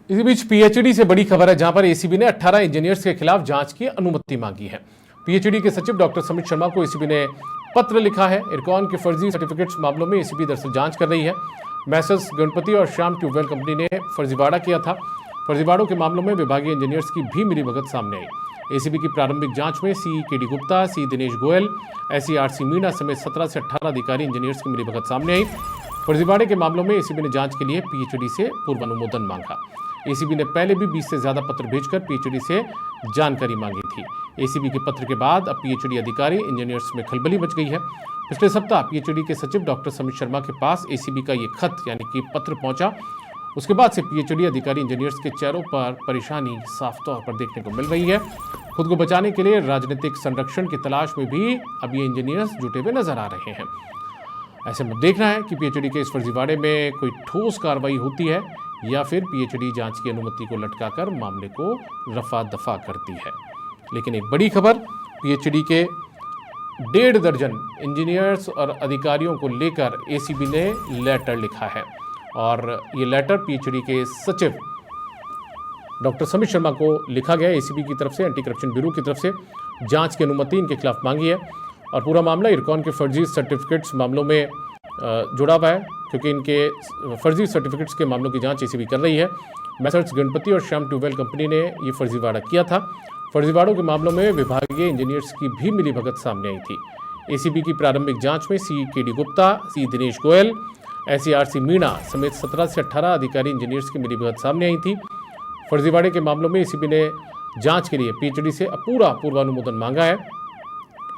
इसी बीच पीएचईडी से बड़ी खबर है, जहां पर एसीबी ने 18 इंजीनियर्स के खिलाफ जांच की अनुमति मांगी है। पीएचईडी के सचिव डॉक्टर समित शर्मा को एसीबी ने पत्र लिखा है। इरकॉन के फर्जी सर्टिफिकेट्स मामलों में एसीबी दरअसल जांच कर रही है। मैसर्स गणपति और श्याम ट्यूबवेल कंपनी ने फर्जीवाड़ा किया था। फर्जीवाड़ों के मामलों में विभागीय इंजीनियर्स की भी मिलीभगत सामने आई। एसीबी की प्रारंभिक जांच में सी केडी गुप्ता, सी दिनेश गोयल, SERC मीणा समेत 17 से 18 अधिकारी इंजीनियर्स की मिलीभगत सामने आई। फर्जीवाड़े के मामलों में एसीबी ने जांच के लिए पीएचईडी से पूर्वानुमोदन मांगा। एसीबी ने पहले भी 20 से ज्यादा पत्र भेजकर पीएचईडी से जानकारी मांगी थी। एसीबी के पत्र के बाद अब पीएचईडी अधिकारी इंजीनियर्स में खलबली मच गई है। पिछले सप्ताह पीएचईडी के सचिव डॉक्टर समित शर्मा के पास एसीबी का ये खत यानी कि पत्र पहुंचा। उसके बाद से पीएचईडी अधिकारी इंजीनियर्स के चेहरों पर परेशानी साफ तौर पर देखने को मिल रही है। खुद को बचाने के लिए राजनीतिक संरक्षण की तलाश में भी अब ये इंजीनियर्स जुटे हुए नजर आ रहे हैं। ऐसे में देखना है कि पीएचईडी के इस फर्जीवाड़े में कोई ठोस कार्रवाई होती है या फिर पीएचईडी जांच की अनुमति को लटकाकर मामले को रफा दफा करती है। लेकिन एक बड़ी खबर, पीएचईडी के 1.5 दर्जन इंजीनियर्स और अधिकारियों को लेकर एसीबी ने लेटर लिखा है और ये लेटर पीएचईडी के सचिव डॉक्टर समित शर्मा को लिखा गया। एसीबी की तरफ से, एंटी करप्शन ब्यूरो की तरफ से जांच की अनुमति इनके खिलाफ मांगी है और पूरा मामला इरकॉन के फर्जी सर्टिफिकेट्स मामलों में जुड़ा हुआ है, क्योंकि इनके फर्जी सर्टिफिकेट्स के मामलों की जांच एसीबी कर रही है। मैसर्स गणपति और श्याम ट्यूबवेल कंपनी ने ये फर्जीवाड़ा किया था। फर्जीवाड़ों के मामलों में विभागीय इंजीनियर्स की भी मिलीभगत सामने आई थी। एसीबी की प्रारंभिक जांच में सी केडी गुप्ता, सी दिनेश गोयल, SERC मीणा समेत 17 से 18 अधिकारी इंजीनियर्स की मिलीभगत सामने आई थी। फर्जीवाड़े के मामलों में एसीबी ने जांच के लिए पीएचईडी से पूरा पूर्वानुमोदन मांगा है।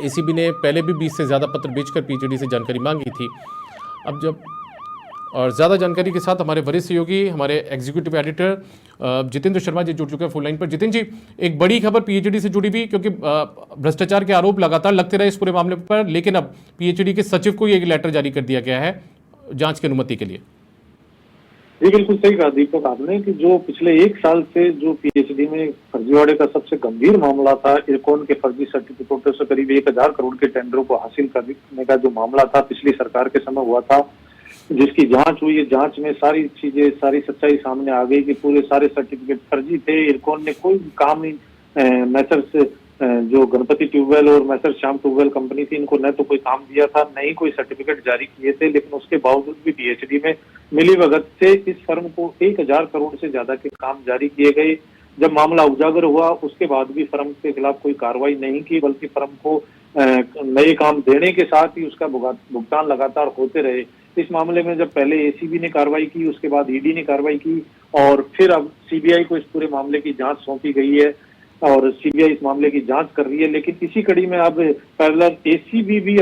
एसीबी ने पहले भी 20 से ज़्यादा पत्र भेजकर पीएचईडी से जानकारी मांगी थी। अब जब और ज़्यादा जानकारी के साथ हमारे वरिष्ठ सहयोगी, हमारे एग्जीक्यूटिव एडिटर जितेंद्र शर्मा जी जुड़ चुके हैं फोन लाइन पर। जितेंद्र जी, एक बड़ी खबर पीएचईडी से जुड़ी हुई, क्योंकि भ्रष्टाचार के आरोप लगातार लगते रहे इस पूरे मामले पर, लेकिन अब पीएचईडी के सचिव को एक लेटर जारी कर दिया गया है जांच की अनुमति के लिए। जी बिल्कुल सही कहा दीपक आपने कि जो पिछले 1 साल से जो पीएचईडी में फर्जीवाड़े का सबसे गंभीर मामला था, इरकॉन के फर्जी सर्टिफिकेटों से करीब 1000 करोड़ के टेंडरों को हासिल करने का जो मामला था, पिछली सरकार के समय हुआ था, जिसकी जांच हुई है। जांच में सारी चीजें, सारी सच्चाई सामने आ गई कि पूरे सारे सर्टिफिकेट फर्जी थे। इरकॉन ने कोई काम नहीं, मैसर्स जो गणपति ट्यूबवेल और मैसर्स श्याम ट्यूबवेल कंपनी थी, इनको न तो कोई काम दिया था, न ही कोई सर्टिफिकेट जारी किए थे। लेकिन उसके बावजूद भी पीएचईडी में मिलीभगत से इस फर्म को 1000 करोड़ से ज्यादा के काम जारी किए गए। जब मामला उजागर हुआ उसके बाद भी फर्म के खिलाफ कोई कार्रवाई नहीं की, बल्कि फर्म को नए काम देने के साथ ही उसका भुगतान लगातार होते रहे। इस मामले में जब पहले एसीबी ने कार्रवाई की, उसके बाद ईडी ने कार्रवाई की और फिर अब सीबीआई को इस पूरे मामले की जांच सौंपी गई है और सीबीआई इस मामले की जांच कर रही है। लेकिन इसी कड़ी में अब पैरेलल एसीबी भी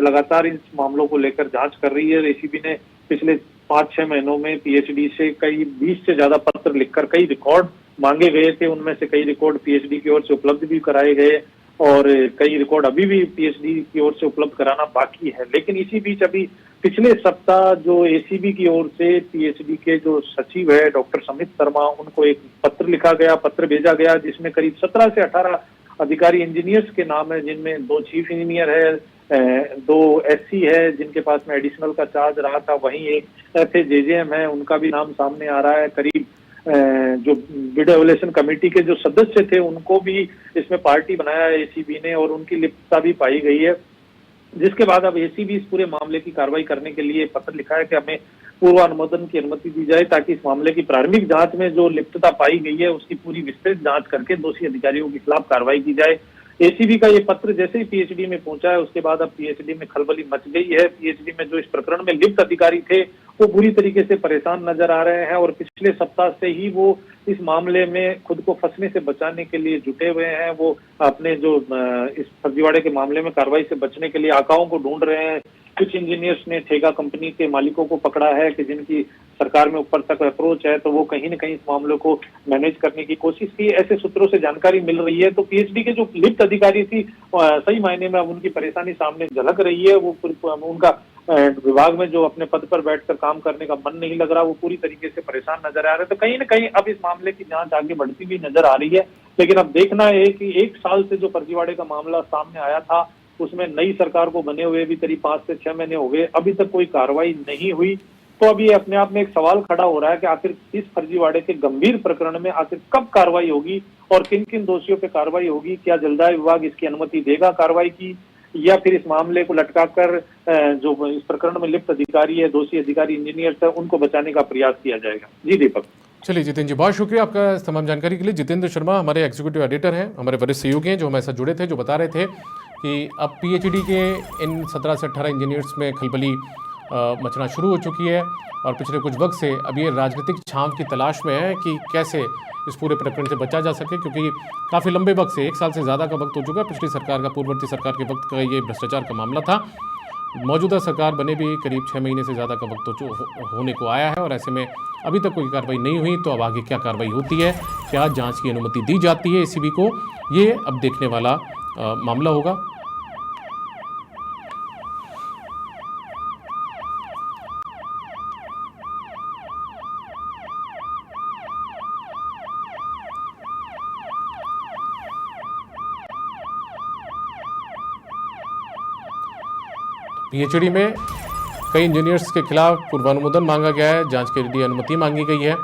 लगातार इन मामलों को लेकर जांच कर रही है। एसीबी ने पिछले 5-6 महीनों में पीएचईडी से कई 20 से ज्यादा पत्र लिखकर कई रिकॉर्ड मांगे गए थे। उनमें से कई रिकॉर्ड पीएचईडी की ओर से उपलब्ध भी कराए गए और कई रिकॉर्ड अभी भी पीएचईडी की ओर से उपलब्ध कराना बाकी है। लेकिन इसी बीच अभी पिछले सप्ताह जो एसीबी की ओर से पीएचईडी के जो सचिव है डॉक्टर समित शर्मा, उनको एक पत्र लिखा गया, पत्र भेजा गया, जिसमें करीब 17 से 18 अधिकारी इंजीनियर्स के नाम है, जिनमें 2 चीफ इंजीनियर है, 2 SC है जिनके पास में एडिशनल का चार्ज रहा था, वहीं एक FAJJM है, उनका भी नाम सामने आ रहा है। करीब जो बिड एवल्यूएशन कमेटी के जो सदस्य थे उनको भी इसमें पार्टी बनाया है एसीबी ने और उनकी लिप्तता भी पाई गई है। जिसके बाद अब एसीबी इस पूरे मामले की कार्रवाई करने के लिए पत्र लिखा है कि हमें पूर्वानुमोदन की अनुमति दी जाए, ताकि इस मामले की प्रारंभिक जांच में जो लिप्तता पाई गई है उसकी पूरी विस्तृत जांच करके दोषी अधिकारियों के खिलाफ कार्रवाई की जाए। एसीबी का ये पत्र जैसे ही पीएचईडी में पहुंचा है, उसके बाद अब पीएचईडी में खलबली मच गई है। पीएचईडी में जो इस प्रकरण में लिप्त अधिकारी थे वो बुरी तरीके से परेशान नजर आ रहे हैं और पिछले सप्ताह से ही वो इस मामले में खुद को फंसने से बचाने के लिए जुटे हुए हैं। वो अपने जो इस फर्जीवाड़े के मामले में कार्रवाई से बचने के लिए आकाओं को ढूंढ रहे हैं। कुछ इंजीनियर्स ने ठेका कंपनी के मालिकों को पकड़ा है कि जिनकी सरकार में ऊपर तक अप्रोच है, तो वो कहीं न कहीं इस मामले को मैनेज करने की कोशिश की। ऐसे सूत्रों से जानकारी मिल रही है। तो पीएचईडी के जो लिप्त अधिकारी थी, सही मायने में अब उनकी परेशानी सामने झलक रही है। वो उनका विभाग में जो अपने पद पर बैठकर काम करने का मन नहीं लग रहा, वो पूरी तरीके से परेशान नजर आ रहे हैं। तो कहीं न कहीं अब इस मामले की जांच आगे बढ़ती हुई नजर आ रही है। लेकिन अब देखना है कि 1 साल से जो फर्जीवाड़े का मामला सामने आया था, उसमें नई सरकार को बने हुए भी करीब 5 से 6 महीने हो गए, अभी तक कोई कार्रवाई नहीं हुई। तो अब ये अपने आप में एक सवाल खड़ा हो रहा है कि आखिर इस फर्जीवाड़े के गंभीर प्रकरण में आखिर कब कार्रवाई होगी और किन किन दोषियों पे कार्रवाई होगी। क्या जलदाय विभाग इसकी अनुमति देगा कार्रवाई की, या फिर इस मामले को लटकाकर जो इस प्रकरण में लिप्त अधिकारी है, दोषी अधिकारी इंजीनियर है, उनको बचाने का प्रयास किया जाएगा। जी दीपक। चलिए जितेंद्र जी, बहुत शुक्रिया आपका इस तमाम जानकारी के लिए। जितेंद्र शर्मा हमारे एग्जीक्यूटिव एडिटर हैं, हमारे वरिष्ठ सहयोगी हैं, जो हमारे साथ जुड़े थे, जो बता रहे थे कि अब पीएचडी के इन 17 से 18 इंजीनियर्स में खलबली मचना शुरू हो चुकी है और पिछले कुछ वक्त से अब ये राजनीतिक छांव की तलाश में है कि कैसे इस पूरे प्रकरण से बचा जा सके, क्योंकि काफ़ी लंबे वक्त से 1 साल से ज़्यादा का वक्त हो चुका है। पिछली सरकार का, पूर्ववर्ती सरकार के वक्त का ये भ्रष्टाचार का मामला था। मौजूदा सरकार बने भी करीब 6 महीने से ज़्यादा का वक्त होने को आया है और ऐसे में अभी तक कोई कार्रवाई नहीं हुई। तो अब आगे क्या कार्रवाई होती है, क्या जांच की अनुमति दी जाती है एसीबी को, ये अब देखने वाला मामला होगा। पीएचडी में कई इंजीनियर्स के खिलाफ पूर्वानुमोदन मांगा गया है, जांच के लिए अनुमति मांगी गई है।